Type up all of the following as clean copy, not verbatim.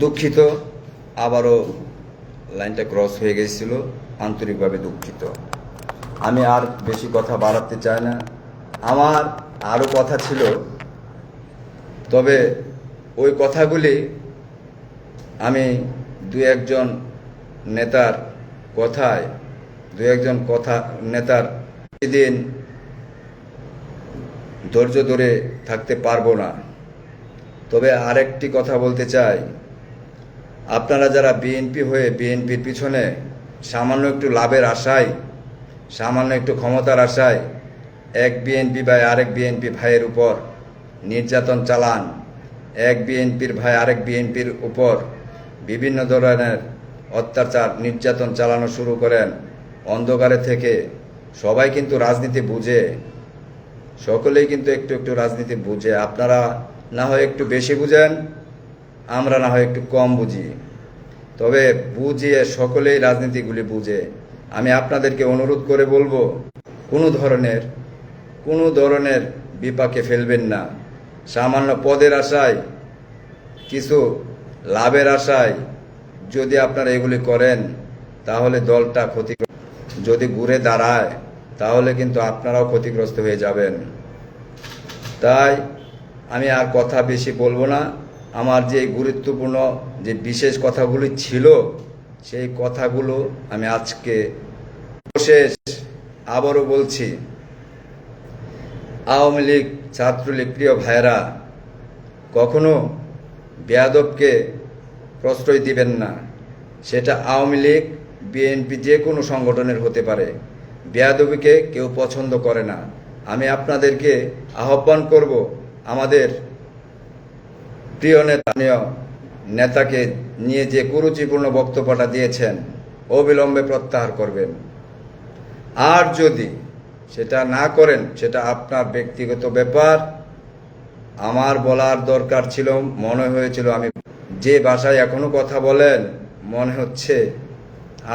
দুঃখিত, আবারও লাইনটা ক্রস হয়ে গেছিল, আন্তরিকভাবে দুঃখিত। আমি আর বেশি কথা বাড়াতে চাই না। আমার আরও কথা ছিল, তবে ওই কথাগুলি আমি দু একজন নেতার নেতার দিন ধৈর্য ধরে থাকতে পারবো না। তবে আরেকটি কথা বলতে চাই, আপনারা যারা বিএনপি হয়ে বিএনপির পিছনে সামান্য একটু লাভের আশায়, সামান্য একটু ক্ষমতার আশায় এক বিএনপি ভাই আরেক বিএনপি ভাইয়ের উপর নির্যাতন চালান, এক বিএনপির ভাই আরেক বিএনপির উপর বিভিন্ন ধরনের অত্যাচার নির্যাতন চালানো শুরু করেন, অন্ধকারে থেকে সবাই কিন্তু রাজনীতি বুঝে, সকলেই কিন্তু একটু একটু রাজনীতি বুঝে। আপনারা না হয় একটু বেশি বুঝেন, আমরা না হয় একটু কম বুঝি, তবে বুঝিয়ে সকলেই রাজনীতিগুলি বুঝে। আমি আপনাদেরকে অনুরোধ করে বলবো, কোনো ধরনের বিপাকে ফেলবেন না। সামান্য পদের আশায়, কিছু লাভের আশায় যদি আপনারা এগুলি করেন, তাহলে দলটা যদি ঘুরে দাঁড়ায়, তাহলে কিন্তু আপনারাও ক্ষতিগ্রস্ত হয়ে যাবেন। তাই আমি আর কথা বেশি বলবো না। আমার যে গুরুত্বপূর্ণ যে বিশেষ কথাগুলি ছিল, সেই কথাগুলো আমি আজকে শেষ আবারও বলছি, আওয়ামী লীগ ছাত্রলীগ প্রিয় ভাইয়েরা, কখনো বেয়াদবকে প্রশ্রয় দিবেন না। সেটা আওয়ামী লীগ বিএনপি যে কোনো সংগঠনের হতে পারে, বেয়াদবিকে কেউ পছন্দ করে না। আমি আপনাদেরকে আহ্বান করব, আমাদের প্রিয় নেতাকে নিয়ে যে কুরুচিপূর্ণ বক্তব্যটা দিয়েছেন, অবিলম্বে প্রত্যাহার করবেন। আর যদি সেটা না করেন, সেটা আপনার ব্যক্তিগত ব্যাপার। আমার বলার দরকার ছিল, মনে হয়েছিল, আমি যে ভাষায় এখনো কথা বলেন, মনে হচ্ছে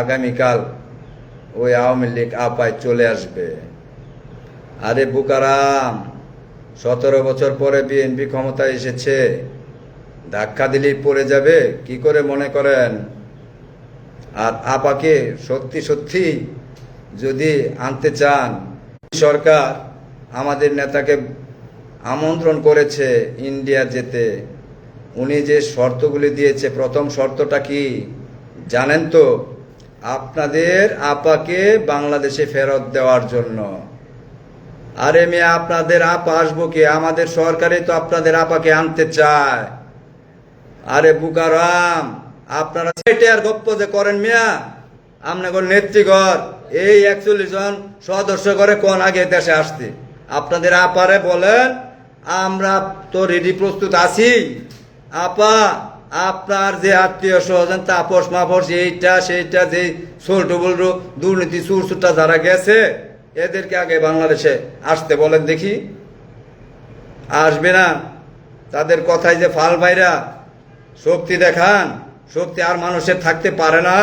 আগামীকাল ওই আওয়ামী লীগ আপায় চলে আসবে। আরে বুকারাম, 17 বছর পরে বিএনপি ক্ষমতায় এসেছে, ধাক্কা দিলেই পড়ে যাবে কি করে মনে করেন? আর আপাকে সত্যি সত্যি যদি আনতে চান, সরকার আমাদের নেতাকে আমন্ত্রণ করেছে ইন্ডিয়া যেতে। উনি যে শর্তগুলি দিয়েছে, প্রথম শর্তটা কি জানেন তো? আপনাদের আপাকে বাংলাদেশে ফেরত দেওয়ার জন্য। আরে মিয়া, আপনাদের আপা আসবো কি? আমাদের সরকারই তো আপনাদের আপাকে আনতে চায়। আরে বুকারাম, আপনারা সেটার গপ্প যে করেন মিয়া, আপনাদের নেতৃগণ এই 41 জন সদস্য করে কোন আগে দেশে আসতে, আপনাদের আপারে বলেন আমরা তো রেডি প্রস্তুত আছি। আপা, আপনার যে আত্মীয় স্বজন তাপস মাপস এইটা সেইটা যে ছোট বলল দুর্নীতি সুরসুটা যারা গেছে, এদেরকে আগে বাংলাদেশে আসতে বলেন দেখি। আসবে না? তাদের কথায় যে ফাল ভাইরা শক্তি দেখান, শক্তি আর মানুষের থাকতে পারে না।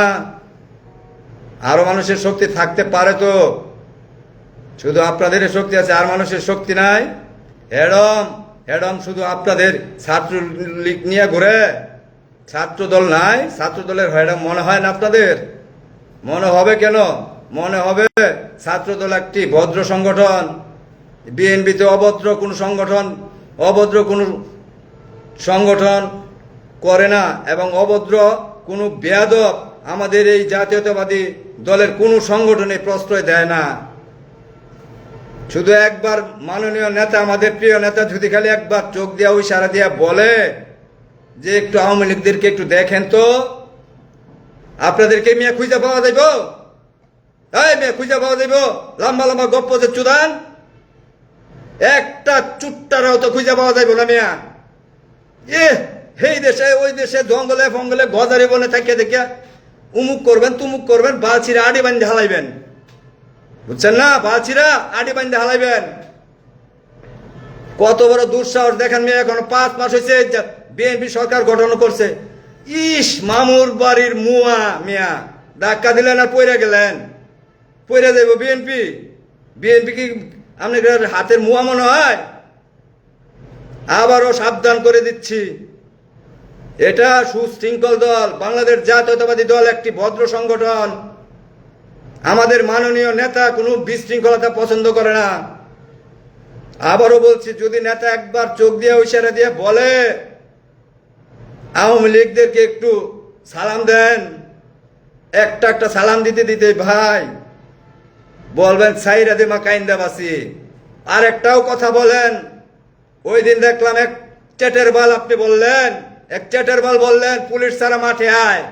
আরো মানুষের শক্তি থাকতে পারে তো, শুধু আপনাদের শক্তি আছে, আর মানুষের শক্তি নাই। হেডম শুধু আপনাদের ছাত্রলীগ নিয়ে ঘুরে, ছাত্র দল নাই। ছাত্র দলের হেডম মনে হয় না আপনাদের? মনে হবে কেন? মনে হবে ছাত্র দল একটি ভদ্র সংগঠন, বিএনপিতে অভদ্র কোনো সংগঠন করে না, এবং অভদ্র কোনো বেয়াদব আমাদের এই জাতীয়তাবাদী দলের কোনো সংগঠনে প্রশ্রয় দেয় না। শুধু একবার মাননীয় নেতা, আমাদের প্রিয় নেতা যদি খালি একবার চোখ দিয়া ইশারা দিয়া বলে যে একটু আওয়ামী লীগদেরকে একটু দেখেন তো, আপনাদেরকে মিয়া খুঁজে পাওয়া যাইব? এই মিয়া খুঁজে পাওয়া যাইব? লম্বা লম্বা গপ্প যে চুদান, একটা চুট্টারাও তো খুঁজে পাওয়া যাইব না মিয়া। এই দেশে ওই দেশে জঙ্গলে ফঙ্গলে গজারি বনে থাকিয়া দেখিয়া উমুক করবেন তুমুক করবেন, বালছিরা আডি বান্ধে হালাইবেন, বুঝছেন না? বালছিরা আডি বান্ধে হালাইবেন। কত বড় দুঃসাহস দেখেন মিয়া, এখন 5 মাস হয়েছে বিএনপি সরকার গঠন করছে। মামুর বাড়ির মুয়া মিয়া, ধাক্কা দিলেন আর পইরা গেলেন, পইরা যাইব বিএনপি। বিএনপি কি আপনার হাতের মুয়া মনে হয়? আবারও সাবধান করে দিচ্ছি, এটা সুশৃঙ্খল দল, বাংলাদেশ জাতীয়তাবাদী দল একটি ভদ্র সংগঠন। আমাদের মাননীয় নেতা কোনো বিশৃঙ্খলতা পছন্দ করে না। আবারও বলছি, যদি নেতা একবার চোখ দিয়ে ইশারা দিয়ে বলে আওয়ামী লীগদেরকে একটু সালাম দেন, একটা একটা সালাম দিতে দিতে ভাই বলবেন সাইরা দেমা কাইন্দা বাসি। আর একটাও কথা বলেন, ওই দিন দেখলাম এক চেটের বাল আপনি বললেন, এক চেটের বাল বললেন পুলিশ ছাড়া মাঠে আয়,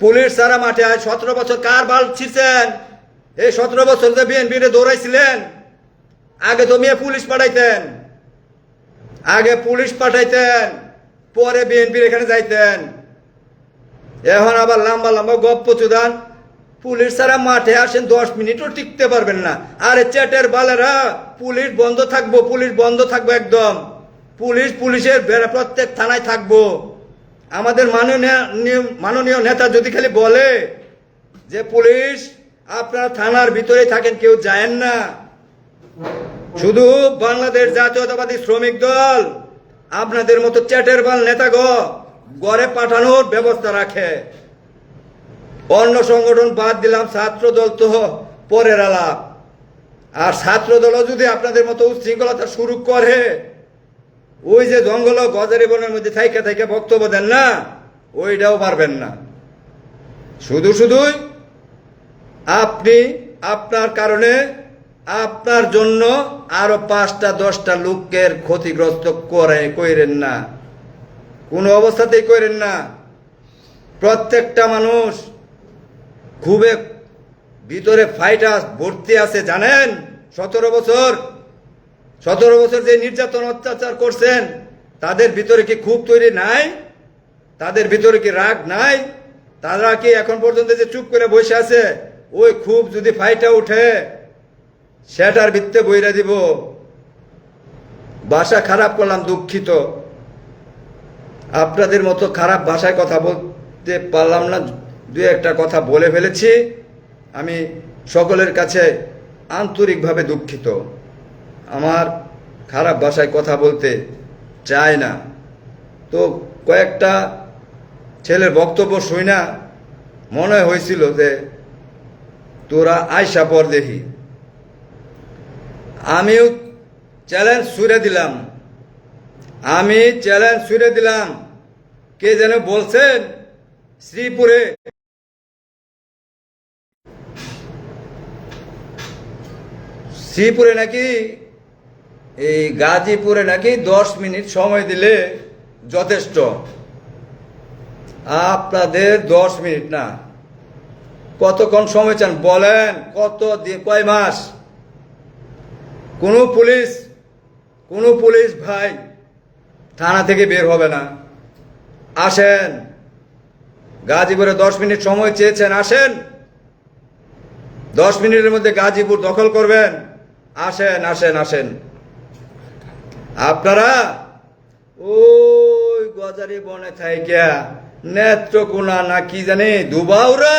পুলিশ ছাড়া মাঠে আয়। 17 বছর কার বাল ছিঁড়ছেন? এই 17 বছর যে বিএনপি দৌড়াইছিলেন, আগে তো মেয়ে পুলিশ পাঠাইতেন, আগে পুলিশ পাঠাইতেন, পরে বিএনপির এখানে যাইতেন। এখন আবার লম্বা লম্বা গপ্প চুদান, পুলিশ ছাড়া মাঠে আসেন 10 মিনিটও টিকতে পারবেন না। আরে চেটের বালেরা, পুলিশ বন্ধ থাকবো, পুলিশ বন্ধ থাকবো একদম। পুলিশের প্রত্যেক থানায় থাকবো। আমাদের মাননীয় নেতা যদি খালি বলে যে পুলিশ আপনারা থানার ভিতরেই থাকেন, কেউ যায়েন না, শুধু বাংলাদেশ জাতীয়তাবাদী শ্রমিক দল আপনাদের মতো চেটের বাল নেতা ঘরে পাঠানোর ব্যবস্থা রাখে। অন্য সংগঠন বাদ দিলাম, ছাত্র দল তো পরের আলাপ। আর ছাত্র দলও যদি আপনাদের মতো উচ্ছৃঙ্খলতা শুরু করে, ওই যে জঙ্গল গজারি বনের মধ্যে থাইকা থাইকা বক্তব্য দেন না, ওইটাও পারবেন না। শুধুই আপনি আপনার কারণে আপনার জন্য আরো 5টা 10টা লোকের ক্ষতিগ্রস্ত করেন না, কোনো অবস্থাতেই করেন না। প্রত্যেকটা মানুষ খুবই ভিতরে ফাইটাস ভর্তি আছে, জানেন। 17 বছর যে নির্যাতন অত্যাচার করছেন, তাদের ভিতরে কি ক্ষোভ তৈরি নাই? তাদের ভিতরে কি রাগ নাই? তারা কি এখন পর্যন্ত যে চুপ করে বসে আছে, ওই ক্ষোভ যদি ফাইটা উঠে সেটার ভিত্তে বইরা দিব। ভাষা খারাপ করলাম, দুঃখিত। আপনাদের মতো খারাপ ভাষায় কথা বলতে পারলাম না, 2-1টা কথা বলে ফেলেছি। আমি সকলের কাছে আন্তরিকভাবে দুঃখিত। আমার খারাপ ভাষায় কথা বলতে চাই না। তো কয়েকটা ছেলের বক্তব্য শুই না, মনে হয়েছিল যে তোরা আয়সা পর দেখি। আমিও চ্যালেঞ্জ ছুড়ে দিলাম, কে যেন বলছেন শ্রীপুরে নাকি, এই গাজীপুরে নাকি 10 মিনিট সময় দিলে যথেষ্ট। আপনাদের 10 মিনিট না, কতক্ষণ সময় চান বলেন? কয় মাস? কোনো পুলিশ ভাই থানা থেকে বের হবে না। আসেন, গাজীপুরে 10 মিনিট সময় চেয়েছেন, আসেন। 10 মিনিটের মধ্যে গাজীপুর দখল করবেন। আসেন। আপনারা ওই গজারি বনে থাইকা নেত্রকোনা না কি জানি দুবাউরা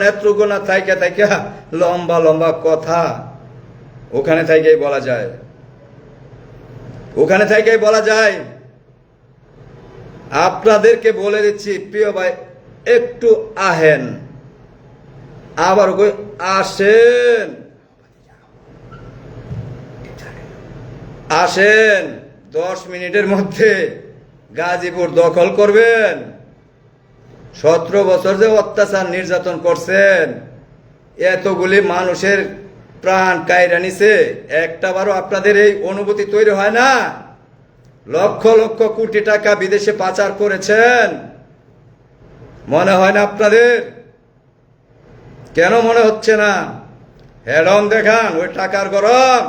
নেত্রকোনা থাইকা লম্বা কথা ওখানে থাইকাই বলা যায়। আপনাদেরকে বলে দিচ্ছি প্রিয় ভাই, একটু আহেন, আবার আসেন 10 মিনিটের মধ্যে গাজীপুর দখল করবেন। 17 বছর যে অত্যাচার নির্যাতন করছেন, এতগুলি মানুষের প্রাণ কায়রা নিছে, একটাবারও আপনাদের এই অনুভূতি তৈরি হয় না? লক্ষ লক্ষ কোটি টাকা বিদেশে পাচার করেছেন, মনে হয় না আপনাদের? কেন মনে হচ্ছে না? হেডম দেখান ওই টাকার গরম,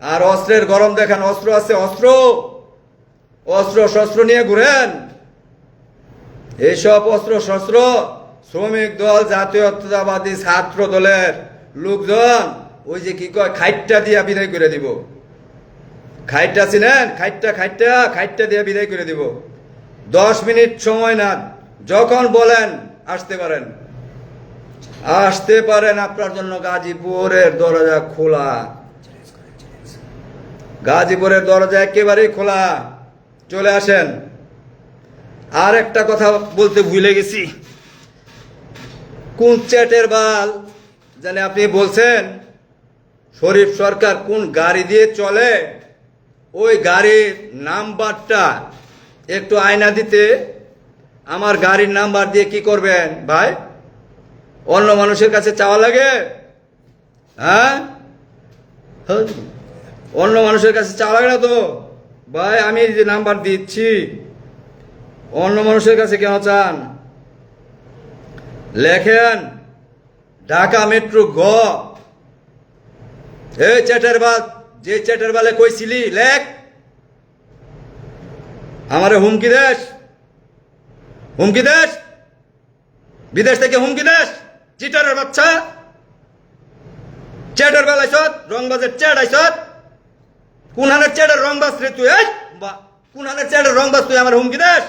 আর অস্ত্রের গরম দেখান। অস্ত্র আছে, শস্ত্র নিয়ে ঘুরেন। এইসব অস্ত্র শস্ত্র শ্রমিক দল, জাতীয়তাবাদী ছাত্র দলের লোকজন ওই যে কি কয় খাইটটা দিয়া বিদায় করে দিব। খাইটটা ছিলেন, খাইটটা দিয়া বিদায় করে দিব। 10 মিনিট সময় না, যখন বলেন আসতে পারেন। আপনার জন্য গাজীপুরের দরজা খোলা, গাজীপুরের দরজা একেবারেই খোলা। চলে আসেন। আর একটা কথা বলতে ভুলে গেছি, কোন চ্যাটের বাল জানে আপনি বলছেন শরীফ সরকার কোন গাড়ি দিয়ে চলে, ওই গাড়ির নাম্বারটা একটু আয়না দিতে। আমার গাড়ির নাম্বার দিয়ে কি করবেন ভাই? অন্য মানুষের কাছে চাওয়া লাগে? হ্যাঁ, অন্য মানুষের কাছে চাওয়া লাগে না তো ভাই। আমি যে নাম্বার দিচ্ছি অন্য মানুষের কাছে কেন চান? লেখেন ঢাকা মেট্রো গ। এই চ্যাটের বাল, যে চ্যাটের বালে কইছিলি লেখ। আমারে হুমকি দেশ, হুমকি দেশ, বিদেশ থেকে হুমকি দেশ, চিটারের বাচ্চা। চ্যাটের বেল আইসত, রংবাজের চ্যাট আইসত। কোন হানের চ্যাটের রংবাজ রে তুই? কোন হানের চ্যাটের রংবাজ তুই? আমার হুমকি দেশ।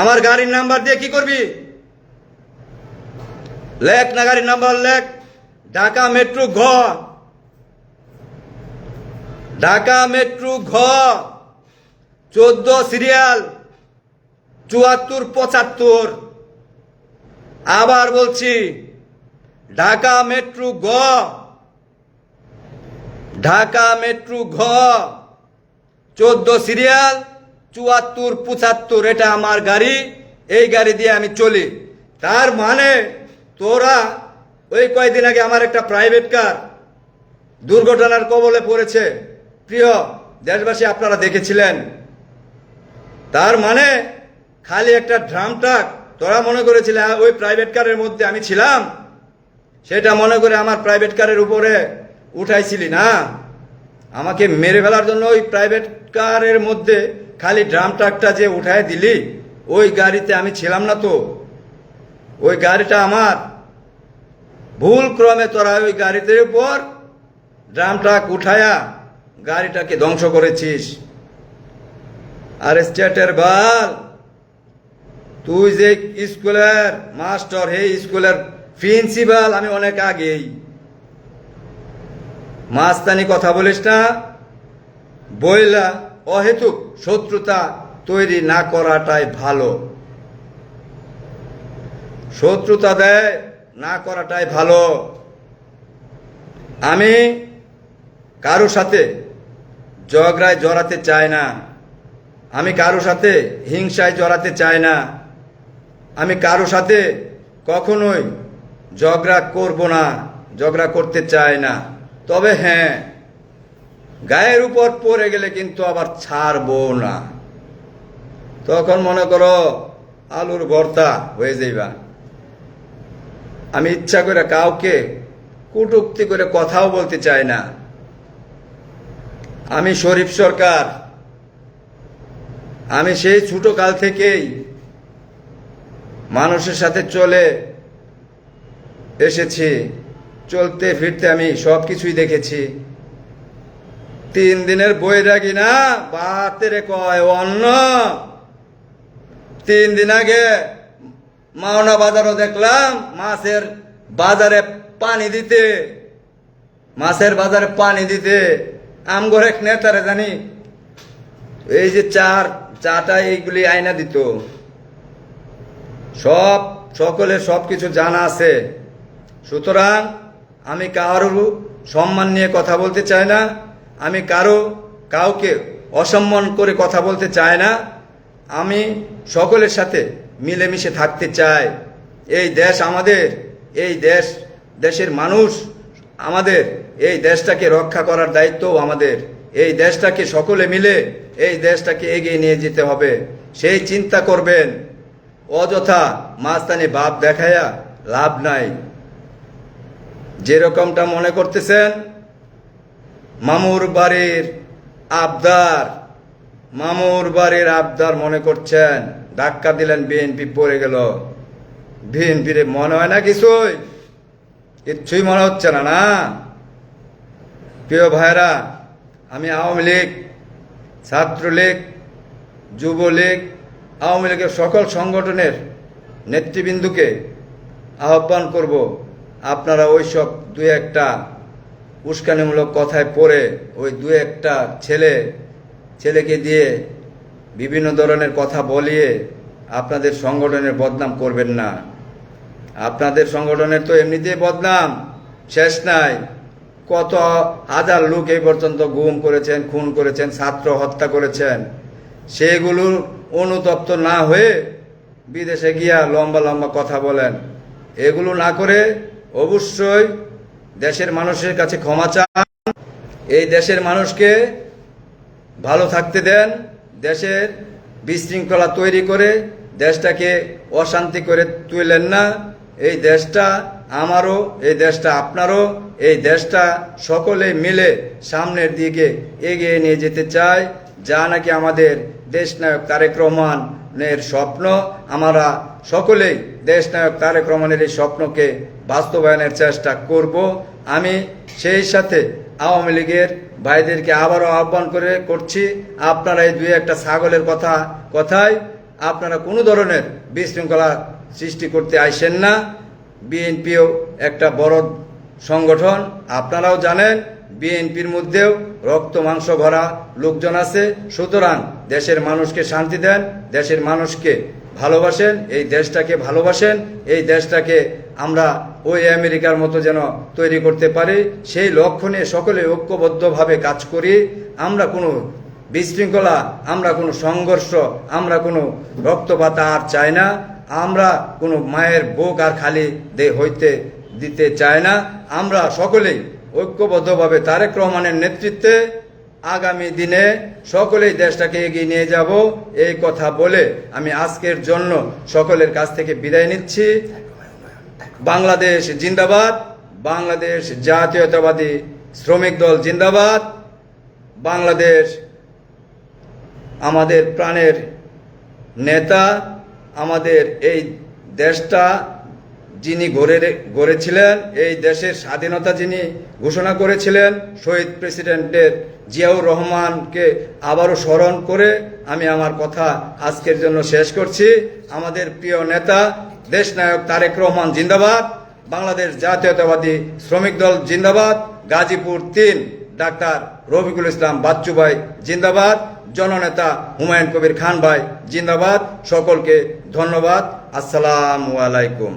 আমার গাড়ির নাম্বার দিয়ে কি করবি? লেখ না গাড়ির নাম্বার লেখ। ঢাকা মেট্রো ঘ, ঢাকা মেট্রো ঘ 14 সিরিয়াল 7475। আবার বলছি ঢাকা মেট্রো ঘ, ঢাকা মেট্রো ঘ 14 সিরিয়াল 7475। এটা আমার গাড়ি, এই গাড়ি দিয়ে আমি চলি। তার মানে তোরা ওই কয়েকদিন আগে আমার একটা প্রাইভেট কার দুর্ঘটনার কবলে পড়েছে, প্রিয় দেশবাসী আপনারা দেখেছিলেন। তার মানে খালি একটা ড্রাম ট্রাক তোরা মনে করেছিলে ওই প্রাইভেট কারের মধ্যে আমি ছিলাম, সেটা মনে করে আমার প্রাইভেট কারের উপরে উঠাইছিলি না। আমাকে মেরে ফেলার জন্য ওই প্রাইভেট কারের মধ্যে খালি ড্রাম ট্রাকটা যে উঠায় দিলি, ওই গাড়িতে আমি ছিলাম না তো। ওই গাড়িটা আমার, ভুল ক্রমে তোরা ওই গাড়িতে উপর ড্রাম ট্রাক উঠায়া গাড়িটাকে ধ্বংস করেছিস। আর স্টেটের বাল, তুই যে স্কুলের মাস্টার, হে স্কুলের প্রিন্সিপাল আমি অনেক আগেই। মাস্তানি কথা বলিস না, বইলা অহেতুক শত্রুতা তৈরি না করাটাই ভালো। শত্রুতা দেয় না করাটাই ভালো। আমি কারো সাথে ঝগড়ায় জড়াতে চাই না, আমি কারো সাথে হিংসায় জড়াতে চাই না, আমি কারো সাথে কখনোই ঝগড়া করব না, ঝগড়া করতে চাই না। তবে হ্যাঁ, গায়ের উপর পড়ে গেলে কিন্তু আবার ছাড়বো না। তখন মনে করো আলুর ভর্তা হয়ে যাইবা। আমি ইচ্ছা করে কাউকে কটূক্তি করে কথাও বলতে চাই না। আমি শরীফ সরকার, আমি সেই ছোট কাল থেকেই মানুষের সাথে চলে এসেছি, চলতে ফিরতে আমি সব কিছুই দেখেছি। 3 দিনের বৈরাগী না বাতেরে কয় অন্য। 3 দিন আগে মাওনা বাজারও দেখলাম মাছের বাজারে পানি দিতে, মাছের বাজারে পানি দিতে আমগর এক নেতারে জানি এই যে চাটা এইগুলি আয়না দিত। সকলের সব কিছু জানা আছে। সুতরাং আমি কারো সম্মান নিয়ে কথা বলতে চাই না, আমি কাউকে অসম্মান করে কথা বলতে চাই না। আমি সকলের সাথে মিলেমিশে থাকতে চাই। এই দেশ আমাদের, এই দেশের মানুষ আমাদের, এই দেশটাকে রক্ষা করার দায়িত্ব আমাদের। এই দেশটাকে সকলে মিলে এই দেশটাকে এগিয়ে নিয়ে যেতে হবে, সেই চিন্তা করবেন। অযথা মাস্তানি ভাব দেখায়া লাভ নাই। যেরকমটা মনে করতেছেন মামুর বাড়ির আবদার মনে করছেন, ধাক্কা দিলেন বিএনপি পড়ে গেল। বিএনপির মনে হয় না কিছুই মনে হচ্ছে না। না প্রিয় ভাইরা, আমি আওয়ামী লীগ, ছাত্রলীগ, যুবলীগ, আওয়ামী লীগের সকল সংগঠনের নেতৃবৃন্দকে আহ্বান করব, আপনারা ওইসব 2-1টা উস্কানিমূলক কথায় পড়ে ওই 2-1টা ছেলে ছেলেকে দিয়ে বিভিন্ন ধরনের কথা বলিয়ে আপনাদের সংগঠনের বদনাম করবেন না। আপনাদের সংগঠনের তো এমনিতেই বদনাম শেষ নাই। কত হাজার লোক এই পর্যন্ত গুম করেছেন, খুন করেছেন, ছাত্র হত্যা করেছেন। সেগুলোর অনুতপ্ত না হয়ে বিদেশে গিয়া লম্বা লম্বা কথা বলেন। এগুলো না করে অবশ্যই দেশের মানুষের কাছে ক্ষমা চান। এই দেশের মানুষকে ভালো থাকতে দেন। দেশের বিশৃঙ্খলা তৈরি করে দেশটাকে অশান্তি করে তুলেন না। এই দেশটা আমারও, এই দেশটা আপনারও। এই দেশটা সকলে মিলে সামনের দিকে এগিয়ে নিয়ে যেতে চায়, যা নাকি আমাদের দেশনায়ক তারেক রহমানের স্বপ্ন। আমরা সকলেই দেশনায়ক তারেক রহমানের এই স্বপ্নকে বাস্তবায়নের চেষ্টা করব। আমি সেই সাথে আওয়ামী লীগের ভাইদেরকে আবারও আহ্বান করছি, আপনারা এই দুই একটা ছাগলের কথায় আপনারা কোনো ধরনের বিশৃঙ্খলা সৃষ্টি করতে আইসেন না। বিএনপিও একটা বড় সংগঠন, আপনারাও জানেন। বিএনপির মধ্যেও রক্ত মাংস ভরা লোকজন আছে। সুতরাং দেশের মানুষকে শান্তি দেন, দেশের মানুষকে ভালোবাসেন, এই দেশটাকে ভালোবাসেন। এই দেশটাকে আমরা ওই আমেরিকার মতো যেন তৈরি করতে পারি, সেই লক্ষ্য নিয়ে সকলে ঐক্যবদ্ধভাবে কাজ করি। আমরা কোনো বিশৃঙ্খলা, আমরা কোনো সংঘর্ষ, আমরা কোনো রক্তপাত আর চাই না। আমরা কোনো মায়ের বুক আর খালি হইতে দিতে চাই না। আমরা সকলেই ঐক্যবদ্ধভাবে তারেক রহমানের নেতৃত্বে আগামী দিনে সকলেই দেশটাকে এগিয়ে নিয়ে যাব, এই কথা বলে আমি আজকের জন্য সকলের কাছ থেকে বিদায় নিচ্ছি। বাংলাদেশ জিন্দাবাদ, বাংলাদেশ জাতীয়তাবাদী শ্রমিক দল জিন্দাবাদ, বাংলাদেশ আমাদের প্রাণের নেতা। আমাদের এই দেশটা যিনি গড়েছিলেন, এই দেশের স্বাধীনতা যিনি ঘোষণা করেছিলেন, শহীদ প্রেসিডেন্টের জিয়াউর রহমানকে আবারও স্মরণ করে আমি আমার কথা আজকের জন্য শেষ করছি। আমাদের প্রিয় নেতা দেশনায়ক তারেক রহমান জিন্দাবাদ, বাংলাদেশ জাতীয়তাবাদী শ্রমিক দল জিন্দাবাদ, গাজীপুর ৩ ডাক্তার রফিকুল ইসলাম বাচ্চু ভাই জিন্দাবাদ, জননেতা হুমায়ুন কবির খান ভাই জিন্দাবাদ। সকলকে ধন্যবাদ। আসসালামু আলাইকুম।